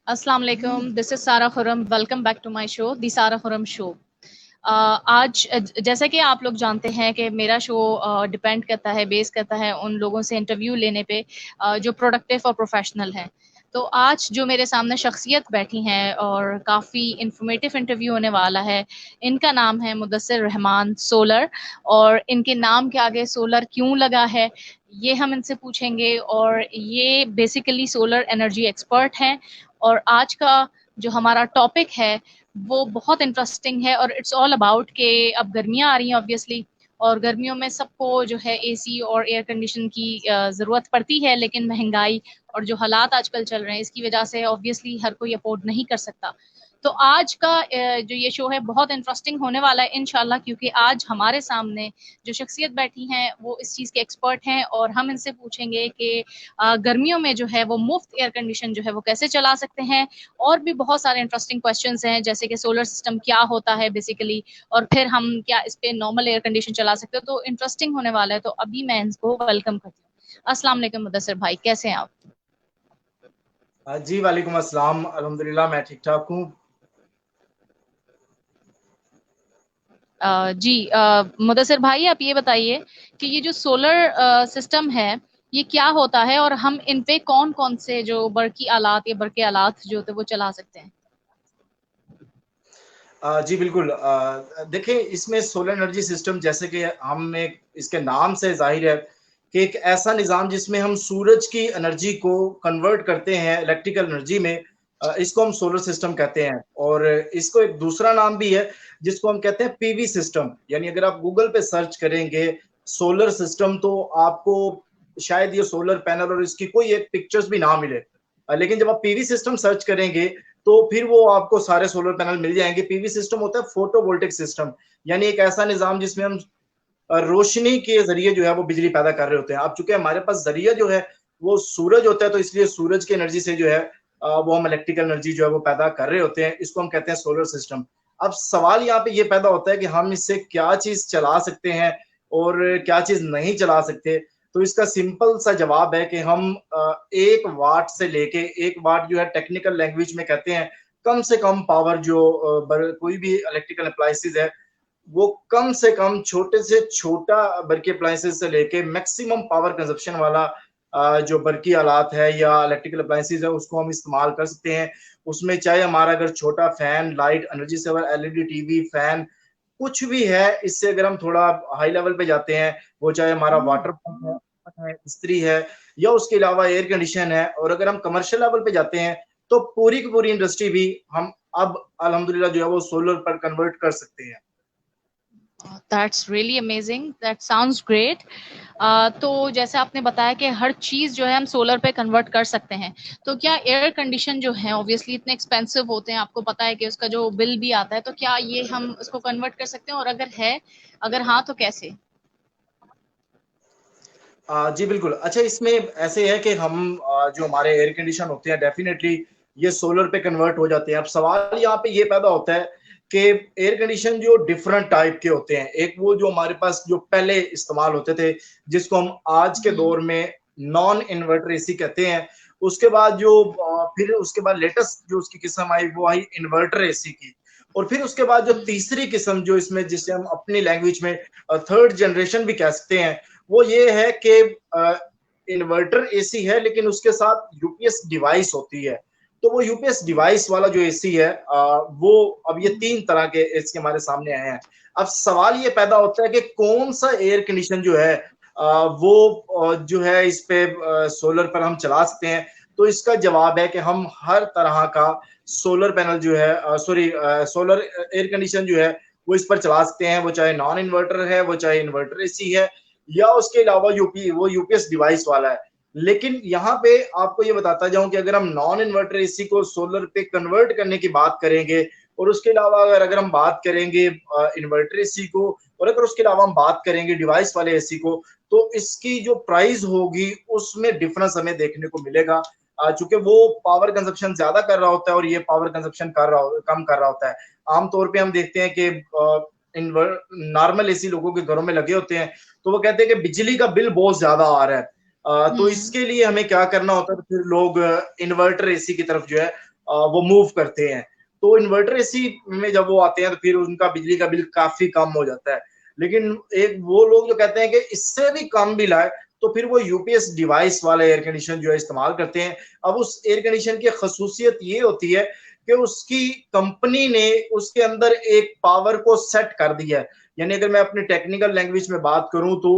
अस्सलाम वालेकुम, this is Sara Khurram. Welcome back to my show the Sara Khurram show. आज जैसा कि आप लोग जानते हैं कि मेरा शो डिपेंड करता है, बेस करता है उन लोगों से इंटरव्यू लेने पे जो प्रोडक्टिव और प्रोफेशनल हैं। तो आज जो मेरे सामने शख्सियत बैठी हैं और काफ़ी इंफॉर्मेटिव इंटरव्यू होने वाला है, इनका नाम है मुदस्सिर रहमान सोलर। और इनके नाम के आगे सोलर क्यों लगा है, ये हम इनसे पूछेंगे। और ये बेसिकली सोलर एनर्जी एक्सपर्ट हैं। और आज का जो हमारा टॉपिक है वो बहुत इंटरेस्टिंग है और इट्स ऑल अबाउट के अब गर्मियां आ रही हैं ऑब्वियसली। और गर्मियों में सबको जो है एसी और एयर कंडीशन की ज़रूरत पड़ती है, लेकिन महंगाई और जो हालात आजकल चल रहे हैं इसकी वजह से ऑब्वियसली हर कोई अफोर्ड नहीं कर सकता। तो आज का जो ये शो है बहुत इंटरेस्टिंग होने वाला है इंशाल्लाह, क्योंकि आज हमारे सामने जो शख्सियत बैठी हैं वो इस चीज़ के एक्सपर्ट हैं और हम इनसे पूछेंगे कि गर्मियों में जो है वो मुफ्त एयर कंडीशन जो है वो कैसे चला सकते हैं। और भी बहुत सारे इंटरेस्टिंग क्वेश्चंस हैं, जैसे कि सोलर सिस्टम क्या होता है बेसिकली, और फिर हम क्या इस पे नॉर्मल एयर कंडीशन चला सकते हो। तो इंटरेस्टिंग होने वाला है। तो अभी मैं इनको वेलकम करती हूँ। अस्सलाम वालेकुम मुदस्सिर भाई, कैसे हैं आप? जी वालेकुम अस्सलाम। अल्हम्दुलिल्लाह मैं ठीक ठाक हूँ। जी मुदस्सिर भाई, आप ये बताइए कि ये जो सोलर सिस्टम है ये क्या होता है और हम इन पे कौन कौन से जो बरकी आलात या बरके आलात जो होते हैं वो चला सकते हैं। जी बिल्कुल। देखिए, इसमें सोलर एनर्जी सिस्टम जैसे कि हम एक इसके नाम से जाहिर है कि एक ऐसा निज़ाम जिसमें हम सूरज की एनर्जी को कन्वर्ट करते हैं इलेक्ट्रिकल एनर्जी में, इसको हम सोलर सिस्टम कहते हैं। और इसको एक दूसरा नाम भी है जिसको हम कहते हैं पीवी सिस्टम। यानी अगर आप गूगल पे सर्च करेंगे सोलर सिस्टम तो आपको शायद ये सोलर पैनल और इसकी कोई एक पिक्चर्स भी ना मिले। लेकिन जब आप पीवी सिस्टम सर्च करेंगे तो फिर वो आपको सारे सोलर पैनल मिल जाएंगे। पीवी सिस्टम होता है फोटोवोल्टिक सिस्टम, यानी एक ऐसा निजाम जिसमें हम रोशनी के जरिए जो है वो बिजली पैदा कर रहे होते हैं। अब चूंकि हमारे पास जरिया जो है वो सूरज होता है, तो इसलिए सूरज की एनर्जी से जो है वो हम इलेक्ट्रिकल एनर्जी जो है वो पैदा कर रहे होते हैं। इसको हम कहते हैं सोलर सिस्टम। अब सवाल यहाँ पे ये पैदा होता है कि हम इससे क्या चीज चला सकते हैं और क्या चीज नहीं चला सकते। तो इसका सिंपल सा जवाब है कि हम 1 वाट से लेके 1 वाट जो है टेक्निकल लैंग्वेज में कहते हैं कम से कम पावर जो कोई भी इलेक्ट्रिकल अप्लायंसेज है वो कम से कम छोटे से छोटा बल्कि अप्लायंसेज से लेके मैक्सिमम पावर कंजप्शन वाला जो बल्कि आलात है या इलेक्ट्रिकल अप्लायंसेज है उसको हम इस्तेमाल कर सकते हैं। उसमें चाहे हमारा अगर छोटा fan, light, energy saver, LED TV, fan कुछ भी है, इससे अगर हम थोड़ा हाई लेवल पे जाते हैं, वो चाहे हमारा वाटर पंप है, इस्त्री है, या उसके अलावा एयर कंडीशन है। और अगर हम कमर्शियल लेवल पे जाते हैं तो पूरी की पूरी इंडस्ट्री भी हम अब अल्हम्दुलिल्लाह जो है वो सोलर पर कन्वर्ट कर सकते हैं। That's really amazing, that sounds great. तो जैसे आपने बताया कि हर चीज़ जो है हम सोलर पे कन्वर्ट कर सकते हैं, तो क्या एयर कंडीशन जो है ऑब्वियसली इतने एक्सपेंसिव होते हैं, आपको पता है कि उसका जो बिल भी आता है, तो क्या ये हम उसको कन्वर्ट कर सकते हैं और अगर है, अगर हाँ तो कैसे? जी बिल्कुल। अच्छा, इसमें ऐसे है कि हम जो हमारे एयर कंडीशन होते हैं डेफिनेटली ये सोलर पे कन्वर्ट हो जाते हैं। अब सवाल यहाँ पे ये पैदा होता है कि एयर कंडीशन जो डिफरेंट टाइप के होते हैं, एक वो जो हमारे पास जो पहले इस्तेमाल होते थे जिसको हम आज के हम्म। दौर में नॉन इन्वर्टर एसी कहते हैं। उसके बाद जो फिर उसके बाद लेटेस्ट जो उसकी किस्म आई वो आई इन्वर्टर एसी की। और फिर उसके बाद जो हम्म। तीसरी किस्म जो इसमें जिसे हम अपनी लैंग्वेज में थर्ड जनरेशन भी कह सकते हैं, वो ये है कि इन्वर्टर एसी है लेकिन उसके साथ यूपीएस डिवाइस होती है। तो वो यूपीएस डिवाइस वाला जो एसी है वो अब ये 3 तरह के एसी हमारे सामने आए हैं। अब सवाल ये पैदा होता है कि कौन सा एयर कंडीशन जो है वो जो है इस पे सोलर पर हम चला सकते हैं। तो इसका जवाब है कि हम हर तरह का सोलर पैनल जो है सॉरी सोलर एयर कंडीशन जो है वो इस पर चला सकते हैं। वो चाहे नॉन इन्वर्टर है, वो चाहे इन्वर्टर एसी है, या उसके अलावा वो यूपीएस डिवाइस वाला है। लेकिन यहाँ पे आपको ये बताता जाऊं कि अगर हम नॉन इन्वर्टर एसी को सोलर पे कन्वर्ट करने की बात करेंगे और उसके अलावा अगर हम बात करेंगे इन्वर्टर एसी को, और अगर उसके अलावा हम बात करेंगे डिवाइस वाले एसी को, तो इसकी जो प्राइस होगी उसमें डिफरेंस हमें देखने को मिलेगा। चूंकि वो पावर कंजप्शन ज्यादा कर रहा होता है और ये पावर कंजप्शन कम कर रहा होता है। आमतौर पे हम देखते हैं कि नॉर्मल एसी लोगों के घरों में लगे होते हैं तो वो कहते हैं कि बिजली का बिल बहुत ज्यादा आ रहा है। तो हम्म। इसके लिए हमें क्या करना होता है, तो फिर लोग इन्वर्टर एसी की तरफ जो है वो मूव करते हैं। तो इन्वर्टर एसी में जब वो आते हैं तो फिर उनका बिजली का बिल काफी कम हो जाता है। लेकिन एक वो लोग जो कहते हैं कि इससे भी कम बिल आए, तो फिर वो यूपीएस डिवाइस वाले एयर कंडीशन जो है इस्तेमाल करते हैं। अब उस एयर कंडीशन की खसूसियत ये होती है कि उसकी कंपनी ने उसके अंदर एक पावर को सेट कर दिया है। यानी अगर मैं अपनी टेक्निकल लैंग्वेज में बात करूं तो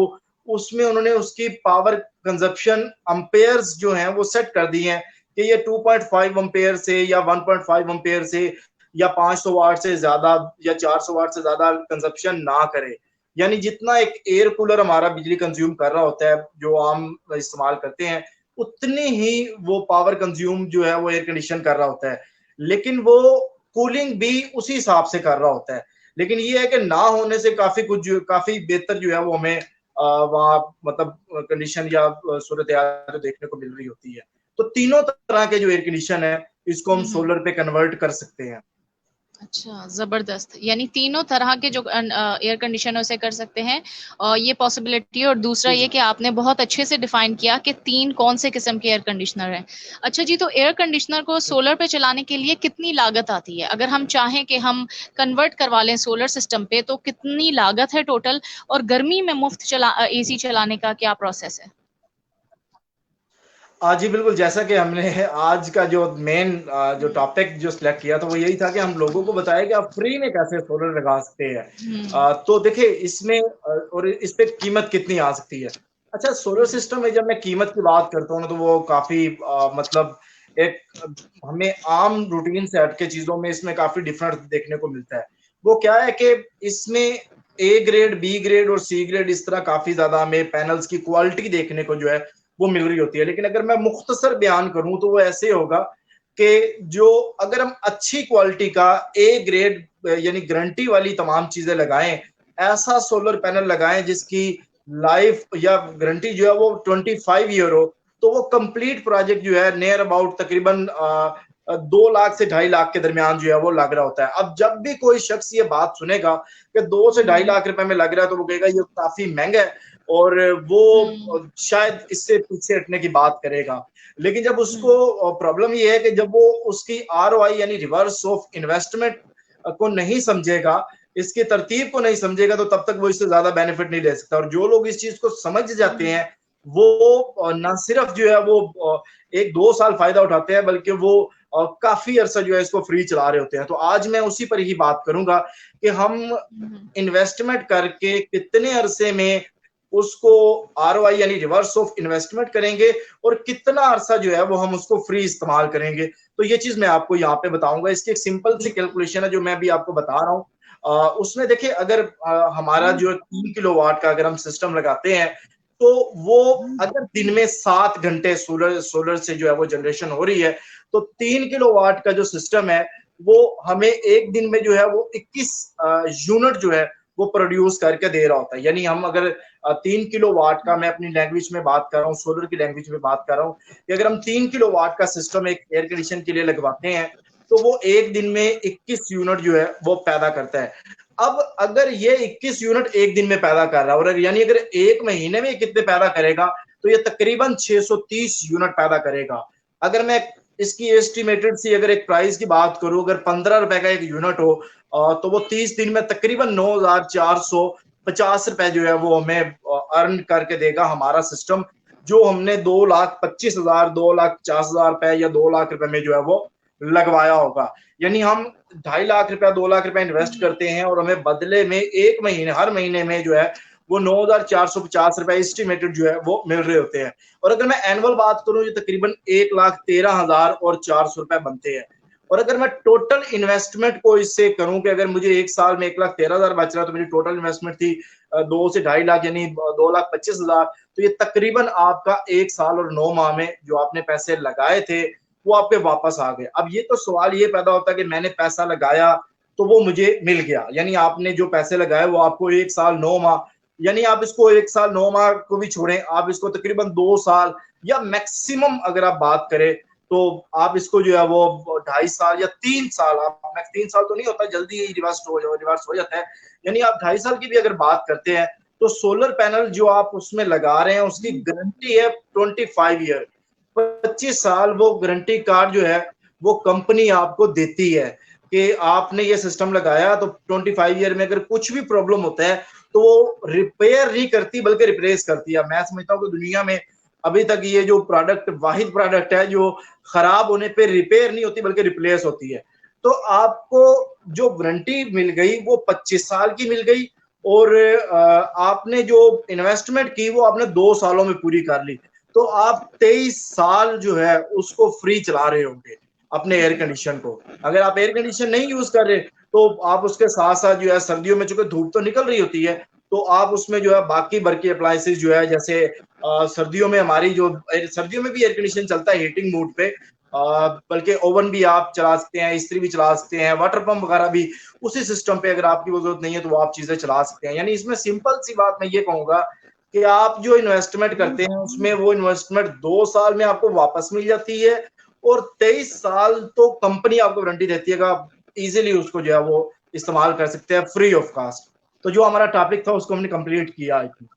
उसमें उन्होंने उसकी पावर कंजप्शन अम्पेयर्स जो हैं वो सेट कर दिए हैं कि ये 2.5 अम्पेयर से या 1.5 अम्पेयर से या 500 वाट से ज्यादा या 400 वाट से ज्यादा कंजप्शन ना करे। यानी जितना एक एयर कूलर हमारा बिजली कंज्यूम कर रहा होता है जो आम इस्तेमाल करते हैं, उतनी ही वो पावर कंज्यूम जो है वो एयर कंडीशन कर रहा होता है। लेकिन वो कूलिंग भी उसी हिसाब से कर रहा होता है। लेकिन ये है कि ना होने से काफी बेहतर जो है वो हमें वहाँ मतलब कंडीशन या सूरत हाल देखने को मिल रही होती है। तो तीनों तरह के जो एयर कंडीशन है इसको हम सोलर पे कन्वर्ट कर सकते हैं। अच्छा, जबरदस्त। यानी तीनों तरह के जो एयर कंडीशनर से कर सकते हैं, और ये पॉसिबिलिटी। और दूसरा ये कि आपने बहुत अच्छे से डिफाइन किया कि तीन कौन से किस्म के एयर कंडीशनर हैं। अच्छा जी, तो एयर कंडीशनर को सोलर पे चलाने के लिए कितनी लागत आती है? अगर हम चाहें कि हम कन्वर्ट करवा लें सोलर सिस्टम पे, तो कितनी लागत है टोटल? और गर्मी में मुफ्त एसी चलाने का क्या प्रोसेस है? जी बिल्कुल, जैसा कि हमने आज का जो मेन जो टॉपिक जो सिलेक्ट किया था वो यही था कि हम लोगों को बताया कि आप फ्री में कैसे सोलर लगा सकते हैं। तो देखिए इसमें और इस पे कीमत कितनी आ सकती है। अच्छा, सोलर सिस्टम में जब मैं कीमत की बात करता हूँ ना तो वो काफी मतलब एक हमें आम रूटीन से हटके चीजों में इसमें काफी डिफरेंस देखने को मिलता है। वो क्या है कि इसमें ए ग्रेड, बी ग्रेड और सी ग्रेड इस तरह काफी ज्यादा हमें पैनल्स की क्वालिटी देखने को जो है वो मिल रही होती है। लेकिन अगर मैं मुख्तसर बयान करूं तो वो ऐसे होगा कि जो अगर हम अच्छी क्वालिटी का ए ग्रेड यानी गारंटी वाली तमाम चीजें लगाएं, ऐसा सोलर पैनल लगाएं जिसकी लाइफ या गारंटी जो है वो 25 ईयर हो, तो वो कंप्लीट प्रोजेक्ट जो है नियर अबाउट तकरीबन 2 लाख से 2.5 लाख के दरमियान जो है वो लग रहा होता है। अब जब भी कोई शख्स ये बात सुनेगा कि 2 से 2.5 लाख रुपए में लग रहा है तो वो कहेगा ये काफी महंगा है और वो शायद इससे पीछे हटने की बात करेगा। लेकिन जब उसको प्रॉब्लम ये है कि जब वो उसकी आरओआई यानी रिवर्स ऑफ इन्वेस्टमेंट को नहीं समझेगा, इसकी तरतीब को नहीं समझेगा, तो तब तक वो इससे ज्यादा बेनिफिट नहीं ले सकता। और जो लोग इस चीज को समझ जाते हैं वो न सिर्फ जो है वो 1-2 साल फायदा उठाते हैं बल्कि वो काफी अरसा जो है इसको फ्री चला रहे होते हैं। तो आज मैं उसी पर ही बात करूंगा कि हम इन्वेस्टमेंट करके कितने अरसे में उसको आरओआई यानी रिवर्स ऑफ इन्वेस्टमेंट करेंगे और कितना अरसा जो है वो हम उसको फ्री इस्तेमाल करेंगे। तो ये चीज मैं आपको यहाँ पे बताऊंगा। इसकी एक सिंपल सी कैलकुलेशन है जो मैं भी आपको बता रहा हूँ। उसमें देखिए अगर हमारा जो 3 किलोवाट का अगर हम सिस्टम लगाते हैं तो वो अगर दिन में 7 घंटे सोलर से जो है वो जनरेशन हो रही है तो 3 किलोवाट का जो सिस्टम है वो हमें एक दिन में जो है वो 21 यूनिट जो है वो प्रोड्यूस करके दे रहा होता है। यानी हम अगर 3 किलोवाट का, मैं अपनी लैंग्वेज में बात कर रहा हूँ, सोलर की लैंग्वेज में बात कर रहा हूँ, कि अगर हम 3 किलोवाट का सिस्टम एक एयर कंडीशन के लिए लगवाते हैं तो वो एक दिन में 21 यूनिट जो है वो पैदा करता है। अब अगर ये 21 यूनिट एक दिन में पैदा कर रहा है और यानी अगर एक महीने में कितने पैदा करेगा तो ये तकरीबन 630 यूनिट पैदा करेगा। अगर मैं इसकी एस्टिमेटेड सी अगर एक प्राइस की बात करूं, अगर 15 रुपए का एक यूनिट हो तो वो 30 दिन में तकरीबन 9,450 रुपए जो है वो हमें अर्न करके देगा हमारा सिस्टम, जो हमने 2,25,000, 2,50,000 रुपए या 2 लाख रुपए में जो है वो लगवाया होगा। यानी हम 2.5 लाख रुपया, 2 लाख रुपया इन्वेस्ट करते हैं और हमें बदले में एक महीने, हर महीने में जो है वो 9,450 रुपए एस्टिमेटेड जो है वो मिल रहे होते हैं। और अगर मैं एनुअल बात करूं ये तकरीबन 1,13,400 रुपए बनते हैं। और अगर मैं टोटल इन्वेस्टमेंट को इससे करूं कि अगर मुझे एक साल में 1,13,000 बच रहा है तो मेरी टोटल इन्वेस्टमेंट थी 2 से 2.5 लाख यानी 2,25,000, तो ये तकरीबन आपका 1 साल और 9 माह में जो आपने पैसे लगाए थे वो आपके वापस आ गए। अब ये तो सवाल ये पैदा होता है कि मैंने पैसा लगाया तो वो मुझे मिल गया, यानी आपने जो पैसे लगाए वो आपको 1 साल 9 माह, यानी आप इसको 1 साल 9 माह को भी छोड़ें, आप इसको तकरीबन 2 साल या मैक्सिमम अगर आप बात करें तो आप इसको जो है वो 2.5 साल या 3 साल, आप 3 साल तो नहीं होता, जल्दी ही रिवर्स हो जाता है, यानी आप 2.5 साल की भी अगर बात करते हैं तो सोलर पैनल जो आप उसमें लगा रहे हैं उसकी गारंटी है 25 ईयर, 25 साल वो गारंटी कार्ड जो है वो कंपनी आपको देती है कि आपने ये सिस्टम लगाया तो 25 ईयर में अगर कुछ भी प्रॉब्लम होता है तो वो रिपेयर नहीं करती बल्कि रिप्लेस करती है। मैं समझता हूँ कि दुनिया में अभी तक ये जो प्रोडक्ट वाहिद प्रोडक्ट है जो खराब होने पे रिपेयर नहीं होती बल्कि रिप्लेस होती है। तो आपको जो वारंटी मिल गई वो 25 साल की मिल गई और आपने जो इन्वेस्टमेंट की वो आपने 2 सालों में पूरी कर ली। तो आप 23 साल जो है उसको फ्री चला रहे होंगे अपने एयर कंडीशन को। अगर आप एयर कंडीशन नहीं यूज कर रहे तो आप उसके साथ साथ जो है सर्दियों में चूंकि धूप तो निकल रही होती है तो आप उसमें जो है बाकी बर्की अप्लायंसेस जो है जैसे सर्दियों में हमारी जो सर्दियों में भी एयर कंडीशन चलता है हीटिंग मोड पे, बल्कि ओवन भी आप चला सकते हैं, इस्त्री भी चला सकते हैं, वाटर पंप वगैरह भी उसी सिस्टम पे अगर आपकी वो जरूरत नहीं है तो वो आप चीजें चला सकते हैं। यानी इसमें सिंपल सी बात मैं ये कहूंगा कि आप जो इन्वेस्टमेंट करते हैं उसमें वो इन्वेस्टमेंट 2 साल में आपको वापस मिल जाती है और 23 साल तो कंपनी आपको वारंटी देती है आप इजीली उसको जो है वो इस्तेमाल कर सकते हैं फ्री ऑफ कास्ट। तो जो हमारा टॉपिक था उसको हमने कंप्लीट किया आई थिंक।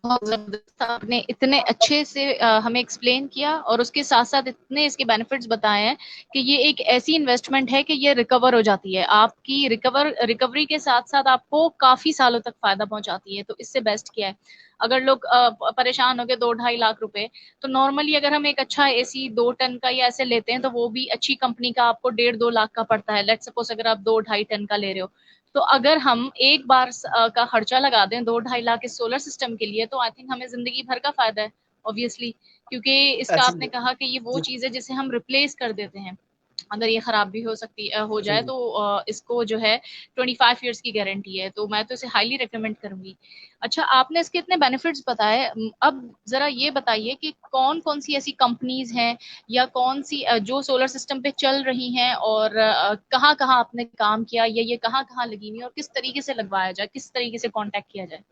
बहुत जबरदस्त आपने इतने अच्छे से हमें एक्सप्लेन किया और उसके साथ साथ इतने इसके बेनिफिट्स बताए हैं कि ये एक ऐसी इन्वेस्टमेंट है कि ये रिकवर हो जाती है, आपकी रिकवरी के साथ साथ आपको काफी सालों तक फायदा पहुंचाती है। तो इससे बेस्ट क्या है? अगर लोग परेशान हो गए 2-2.5 लाख रुपए, तो नॉर्मली अगर हम एक अच्छा एसी 2 टन का या ऐसे लेते हैं तो वो भी अच्छी कंपनी का आपको 1.5-2 लाख का पड़ता है। लेट्स सपोज अगर आप 2-2.5 टन का ले रहे हो, तो अगर हम एक बार का खर्चा लगा दें 2-2.5 लाख इस सोलर सिस्टम के लिए, तो आई थिंक हमें जिंदगी भर का फायदा है ऑब्वियसली, क्योंकि इसका ऐसी आपने कहा कि ये वो जी चीज है जिसे हम रिप्लेस कर देते हैं। अगर ये खराब भी हो जी जाए तो इसको जो है 25 ईयर्स की गारंटी है, तो मैं तो इसे हाईली रिकमेंड करूंगी। अच्छा, आपने इसके इतने बेनिफिट्स बताए, अब जरा ये बताइए कि कौन कौन सी ऐसी कंपनीज हैं या कौन सी जो सोलर सिस्टम पे चल रही हैं और कहाँ कहाँ आपने काम किया या ये कहाँ कहाँ लगी हुई और किस तरीके से लगवाया जाए, किस तरीके से कांटेक्ट किया जाए?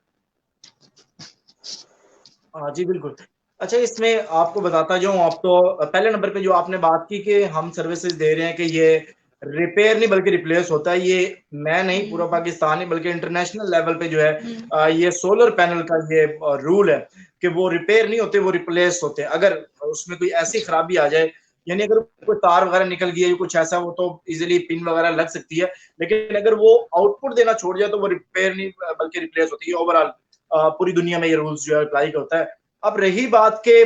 हाँ जी बिल्कुल। अच्छा इसमें आपको बताता जाऊं, आप तो पहले नंबर पे जो आपने बात की कि हम सर्विसेज दे रहे हैं कि ये रिपेयर नहीं बल्कि रिप्लेस होता है, ये मैं नहीं पूरा पाकिस्तान नहीं बल्कि इंटरनेशनल लेवल पे जो है ये सोलर पैनल का ये रूल है कि वो रिपेयर नहीं होते, वो रिप्लेस होते हैं। अगर उसमें कोई ऐसी खराबी आ जाए, यानी अगर कोई तार वगैरह निकल गई है कुछ ऐसा, वो तो इजीली पिन वगैरह लग सकती है, लेकिन अगर वो आउटपुट देना छोड़ जाए तो वो रिपेयर नहीं बल्कि रिप्लेस होती है। ओवरऑल पूरी दुनिया में ये रूल्स जो है अप्लाई होता है। अब रही बात के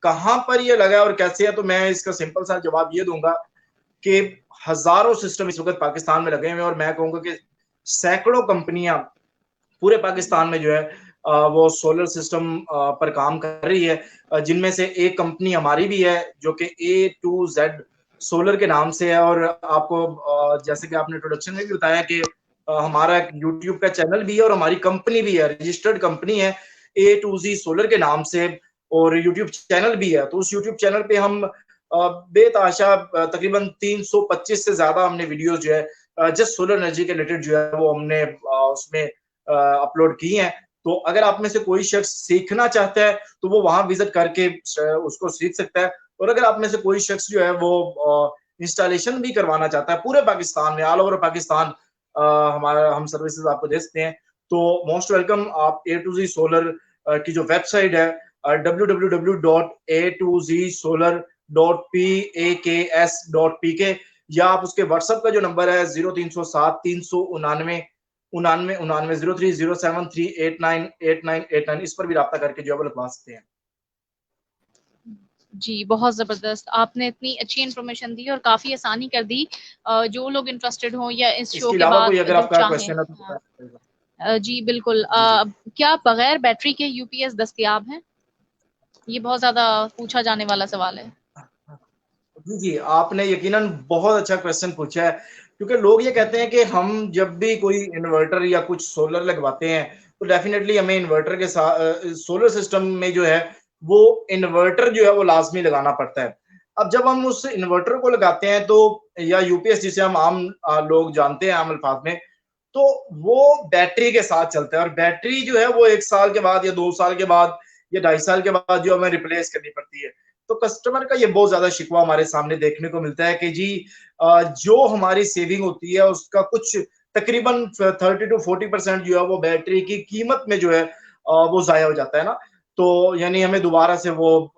कहाँ पर ये लगा और कैसे है, तो मैं इसका सिंपल सा जवाब ये दूंगा कि हजारों सिस्टम इस वक्त पाकिस्तान में लगे हुए हैं और मैं कहूंगा कि सैकड़ों कंपनियां पूरे पाकिस्तान में जो है वो सोलर सिस्टम पर काम कर रही है, जिनमें से एक कंपनी हमारी भी है जो कि A2Z सोलर के नाम से है। और आपको जैसे कि आपने इंट्रोडक्शन में भी बताया कि हमारा यूट्यूब का चैनल भी है और हमारी कंपनी भी है, रजिस्टर्ड कंपनी है A2Z सोलर के नाम से, और यूट्यूब चैनल भी है। तो उस यूट्यूब चैनल पे हम बेताशा तकरीबन 325 से ज्यादा हमने वीडियोस जो है जस्ट सोलर एनर्जी के रिलेटेड जो है वो हमने उसमें अपलोड की हैं। तो अगर आप में से कोई शख्स सीखना चाहता है तो वो वहां विजिट करके उसको सीख सकता है। और अगर आप में से कोई शख्स जो है वो इंस्टॉलेशन भी करवाना चाहता है पूरे पाकिस्तान में, ऑल ओवर पाकिस्तान हमारा हम सर्विसेज आपको दे सकते हैं, तो मोस्ट वेलकम। आप A2Z सोलर की जो वेबसाइट है www.A2zsolar.paks.pk, या आप उसके व्हाट्सएप का जो नंबर है 0307 399 99 030738989889 इस पर भी रब्ता करके जो है वो लगवा सकते हैं। जी, बहुत ज़बरदस्त। आपने इतनी अच्छी इन्फॉर्मेशन दी और काफ़ी आसानी कर दी। जो लोग इंटरेस्टेड हों या इस शो इसके के अलावा बाद कोई अगर जो आपका चाहें। क्वेश्चन है तो हाँ, बताइएगा। जी बिल्कुल। जी जी क्या बगैर बैटरी के यूपीएस दस्तयाब हैं? ये बहुत ज़्यादा पूछा जाने वाला सवाल है। जी जी, आपने यकीनन बहुत अच्छा क्वेश्चन पूछा है, क्योंकि लोग ये कहते हैं कि हम जब भी कोई इन्वर्टर या कुछ सोलर लगवाते हैं तो डेफिनेटली हमें इन्वर्टर के साथ सोलर सिस्टम में जो है वो इन्वर्टर जो है वो लाजमी लगाना पड़ता है। अब जब हम उस इन्वर्टर को लगाते हैं तो, या यूपीएस जिसे हम आम लोग जानते हैं आम अल्फाज में, तो वो बैटरी के साथ चलता है और बैटरी जो है वो 1 साल के बाद या 2 साल के बाद या 2.5 साल के बाद जो हमें रिप्लेस करनी पड़ती है। तो कस्टमर का ये बहुत ज्यादा शिकवा हमारे सामने देखने को मिलता है कि जी जो हमारी सेविंग होती है उसका कुछ तकरीबन 30 to 40% जो है वो बैटरी की कीमत में जो है वो जाया हो जाता है ना। तो यानी हमें दोबारा से वो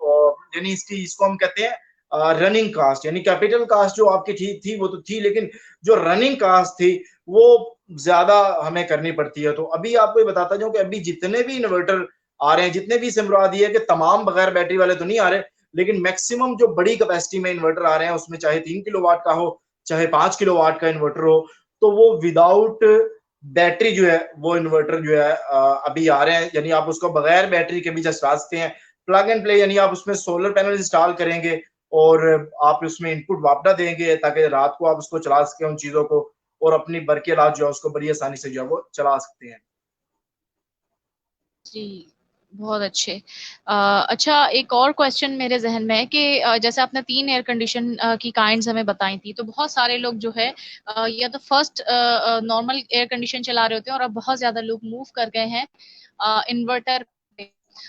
यानी इसको हम कहते हैं रनिंग कास्ट, यानी कैपिटल कास्ट जो आपकी थी वो तो थी, लेकिन जो रनिंग कास्ट थी वो ज्यादा हमें करनी पड़ती है। तो अभी आपको ये बताता जाऊं कि अभी जितने भी इन्वर्टर आ रहे हैं, जितने भी इससे मुराद ये है कि तमाम बगैर बैटरी वाले तो नहीं आ रहे, लेकिन मैक्सिमम जो बड़ी कैपेसिटी में इन्वर्टर आ रहे हैं, उसमें चाहे 3 किलोवाट का हो चाहे 5 किलोवाट का इन्वर्टर हो, तो वो विदाउट बैटरी जो है वो इन्वर्टर जो है अभी आ रहे हैं। यानी आप उसको बगैर बैटरी के भी चला सकते हैं, प्लग एंड प्ले, यानी आप उसमें सोलर पैनल इंस्टॉल करेंगे और आप उसमें इनपुट वापडा देंगे ताकि रात को आप उसको चला सकें उन चीजों को, और अपनी बरकी हालात जो है उसको बड़ी आसानी से जो है वो चला सकते हैं। जी, बहुत अच्छे। अच्छा, एक और क्वेश्चन मेरे ज़हन में है कि जैसे आपने 3 एयर कंडीशन की काइंड्स हमें बताई थी, तो बहुत सारे लोग जो है या तो फर्स्ट नॉर्मल एयर कंडीशन चला रहे होते हैं और अब बहुत ज़्यादा लोग मूव कर गए हैं इन्वर्टर पे।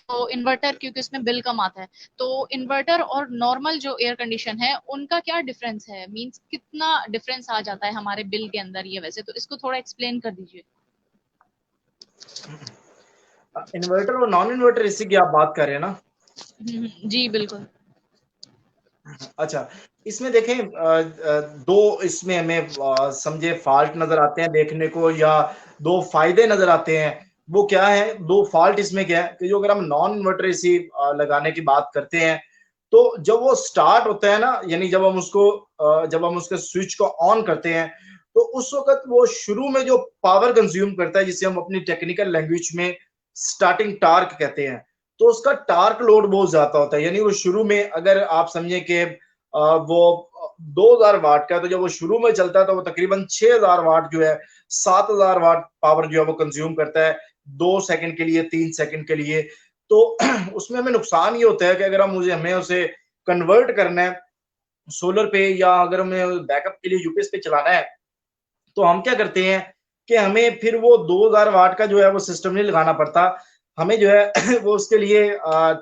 तो इन्वर्टर क्योंकि उसमें बिल कम आता है, तो इन्वर्टर और नॉर्मल जो एयर कंडीशन है, उनका क्या डिफरेंस है? मीन्स कितना डिफरेंस आ जाता है हमारे बिल के अंदर ये वैसे? तो इसको थोड़ा एक्सप्लेन कर दीजिए। इन्वर्टर और नॉन इन्वर्टर इसी की आप बात कर रहे हैं ना? जी, बिल्कुल। अच्छा, इसमें देखें दो इसमें हमें समझे फॉल्ट नजर आते हैं देखने को, या दो फायदे नजर आते हैं। वो क्या है, दो फॉल्ट इसमें क्या है कि जो अगर हम नॉन इन्वर्टर एसी लगाने की बात करते हैं, तो जब वो स्टार्ट होता है ना, यानी जब हम उसके स्विच को ऑन करते हैं, तो उस वक्त वो शुरू में जो पावर कंज्यूम करता है, जिसे हम अपनी टेक्निकल लैंग्वेज में स्टार्टिंग टार्क कहते हैं, तो उसका टार्क लोड बहुत ज्यादा होता है। यानी वो शुरू में अगर आप समझे कि वो 2000 वाट का है, तो जब वो शुरू में चलता है तो वो तकरीबन 6000 वाट जो है, 7000 वाट पावर जो है वो कंज्यूम करता है 2 सेकंड के लिए, 3 सेकंड के लिए। तो उसमें हमें नुकसान ये होता है कि अगर हमें उसे कन्वर्ट करना है सोलर पे, या अगर हमें बैकअप के लिए यूपीएस पे चलाना है, तो हम क्या करते हैं कि हमें फिर वो 2000 वाट का जो है वो सिस्टम नहीं लगाना पड़ता। हमें जो है वो उसके लिए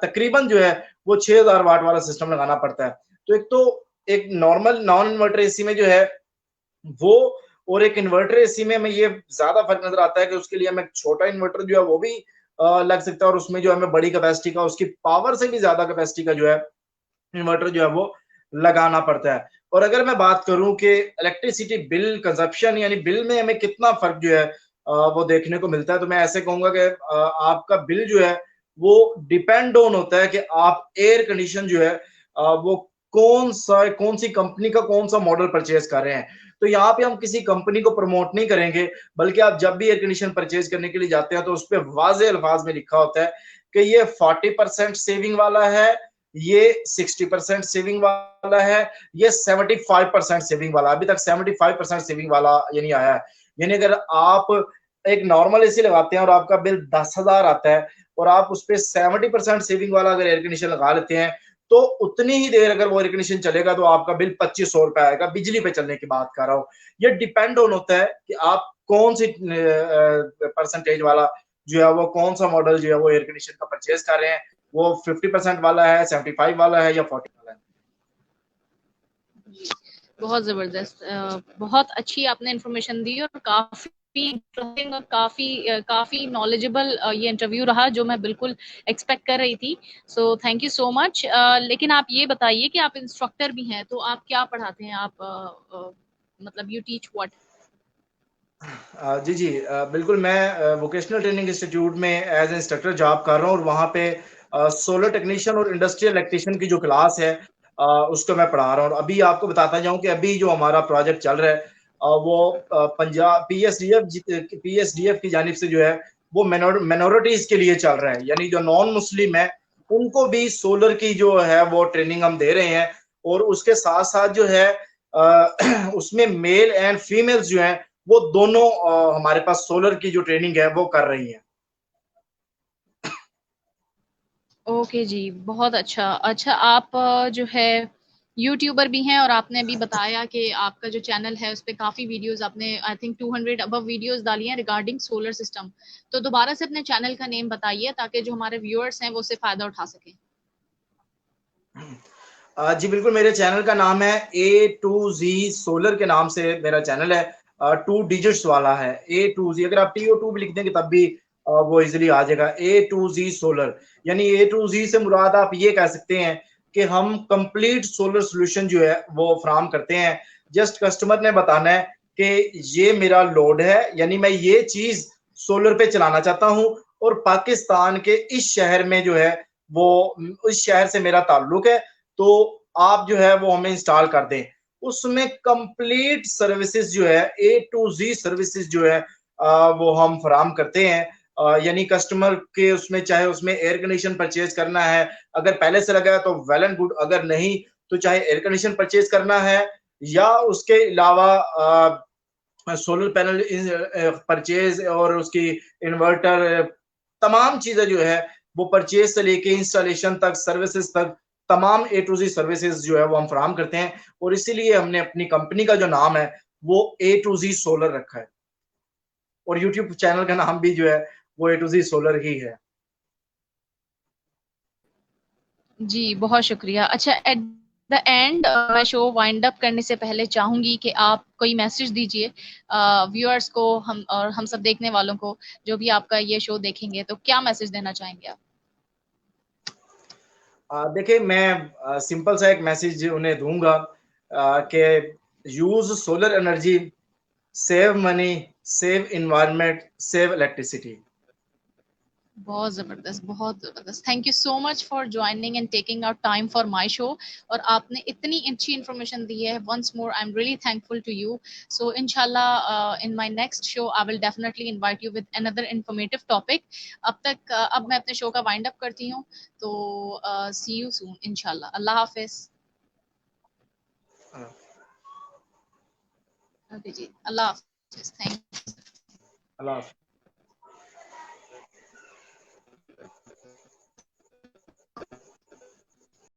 तकरीबन जो है वो 6000 वाट वाला सिस्टम लगाना पड़ता है। तो एक नॉर्मल नॉन इन्वर्टर एसी में जो है वो, और एक इन्वर्टर एसी में हमें ये ज्यादा फर्क नजर आता है कि उसके लिए हमें छोटा इन्वर्टर जो है वो भी लग सकता है, और उसमें जो हमें बड़ी कैपेसिटी का, उसकी पावर से भी ज्यादा कैपेसिटी का जो है इन्वर्टर जो है वो लगाना पड़ता है। और अगर मैं बात करूं कि इलेक्ट्रिसिटी बिल कंजप्शन, यानी बिल में हमें कितना फर्क जो है वो देखने को मिलता है, तो मैं ऐसे कहूंगा कि आपका बिल जो है वो डिपेंड ऑन होता है कि आप एयर कंडीशन जो है वो कौन सी कंपनी का कौन सा मॉडल परचेज कर रहे हैं। तो यहाँ पे हम किसी कंपनी को प्रमोट नहीं करेंगे, बल्कि आप जब भी एयर कंडीशन परचेज करने के लिए जाते हैं तो उस पर वाज़ेह अल्फाज में लिखा होता है कि ये 40% सेविंग वाला है, ये 60% सेविंग वाला है, ये 75% सेविंग वाला। अभी तक 75% सेविंग वाला यानी आया है। यानी अगर आप एक नॉर्मल एसी लगाते हैं और आपका बिल 10,000 आता है, और आप उस पर 70% सेविंग वाला अगर एयर कंडीशन लगा लेते हैं, तो उतनी ही देर अगर वो एयर कंडीशन चलेगा तो आपका बिल 2500 रुपए आएगा, बिजली पे चलने की बात कर रहा हूँ। ये डिपेंड ऑन होता है कि आप कौन सी परसेंटेज वाला जो है वो, कौन सा मॉडल जो है वो एयर कंडीशन का परचेज कर रहे हैं, वो 50% वाला है, 75 वाला है, या 40 वाला है। बहुत जबरदस्त, बहुत अच्छी आपने इन्फॉर्मेशन दी और काफी इंटरेस्टिंग और काफी नॉलेजेबल ये इंटरव्यू रहा, जो मैं बिल्कुल एक्सपेक्ट कर रही थी। So thank you so much. लेकिन आप ये बताइए कि आप इंस्ट्रक्टर भी हैं, तो आप क्या पढ़ाते हैं? आप मतलब यू टीच व्हाट? जी जी, बिल्कुल। मैं वोकेशनल ट्रेनिंग इंस्टीट्यूट में एज इंस्ट्रक्टर जॉब कर रहा हूँ, और वहाँ पे सोलर टेक्नीशियन और इंडस्ट्रियल इलेक्ट्रिशियन की जो क्लास है उसको मैं पढ़ा रहा हूँ। और अभी आपको बताता जाऊँ कि अभी जो हमारा प्रोजेक्ट चल रहा है वो पंजाब पीएसडीएफ की जानिब से जो है वो मिनोरिटीज के लिए चल रहा है, यानी जो नॉन मुस्लिम है उनको भी सोलर की जो है वो ट्रेनिंग हम दे रहे हैं। और उसके साथ साथ जो है उसमें मेल एंड फीमेल्स जो हैं वो दोनों हमारे पास सोलर की जो ट्रेनिंग है वो कर रही हैं। ओके जी, बहुत अच्छा। अच्छा, आप जो है यूट्यूबर भी हैं, और आपने भी बताया कि आपका जो चैनल है उस पे काफ़ी वीडियोस आपने, आई थिंक 200 अबव वीडियोस डाली हैं रिगार्डिंग सोलर सिस्टम। तो दोबारा से अपने चैनल का नेम बताइए ताकि जो हमारे व्यूअर्स हैं वो उससे फ़ायदा उठा सकें। जी बिल्कुल, मेरे चैनल का नाम है A2Z सोलर के नाम से मेरा चैनल है। 2 डिजिट्स वाला है, A2Z। अगर आप TO2 भी लिख देंगे तब भी वो इजिली आ जाएगा, A2Z सोलर। यानी A2Z से मुराद आप ये कह सकते हैं कि हम कंप्लीट सोलर सोल्यूशन जो है वो फराहम करते हैं। जस्ट कस्टमर ने बताना है कि ये मेरा लोड है, यानी मैं ये चीज सोलर पे चलाना चाहता हूं और पाकिस्तान के इस शहर में जो है वो उस शहर से मेरा ताल्लुक है, तो आप जो है वो हमें इंस्टॉल कर दें। उसमें कंप्लीट सर्विसेज जो है A to Z सर्विसेज जो है वो हम फराहम करते हैं। यानी कस्टमर के उसमें चाहे उसमें एयर कंडीशन परचेज करना है, अगर पहले से लगा है तो वेल एंड गुड, अगर नहीं तो चाहे एयर कंडीशन परचेज करना है या उसके अलावा सोलर पैनल परचेज और उसकी इन्वर्टर, तमाम चीजें जो है वो परचेज से लेके इंस्टॉलेशन तक, सर्विसेज तक, तमाम A to Z सर्विसेज जो है वो हम फराहम करते हैं। और इसीलिए हमने अपनी कंपनी का जो नाम है वो A to Z सोलर रखा है, और यूट्यूब चैनल का नाम भी जो है वो A to Z सोलर ही है। जी, बहुत शुक्रिया। अच्छा, एट द एंड मैं शो वाइंड अप करने से पहले चाहूंगी कि आप कोई मैसेज दीजिए व्यूअर्स को, हम और हम सब देखने वालों को, जो भी आपका ये शो देखेंगे, तो क्या मैसेज देना चाहेंगे आप? देखिए, मैं सिंपल सा एक मैसेज उन्हें दूंगा कि use solar energy, save money, save environment, save electricity. बहुत जबरदस्त, बहुत जबरदस्त। Thank you so much for joining and taking out time for my show. और आपने इतनी अच्छी इन्फॉर्मेशन दी है, once more I am really thankful to you. So इंशाल्लाह in my next show I will definitely invite you with another informative topic. अब तक अब मैं अपने शो का वाइंड अप करती हूँ, तो सी यू सून इंशाल्लाह। अल्लाह हाफिज। ओके जी, अल्लाह हाफिज, थैंक अल्लाह।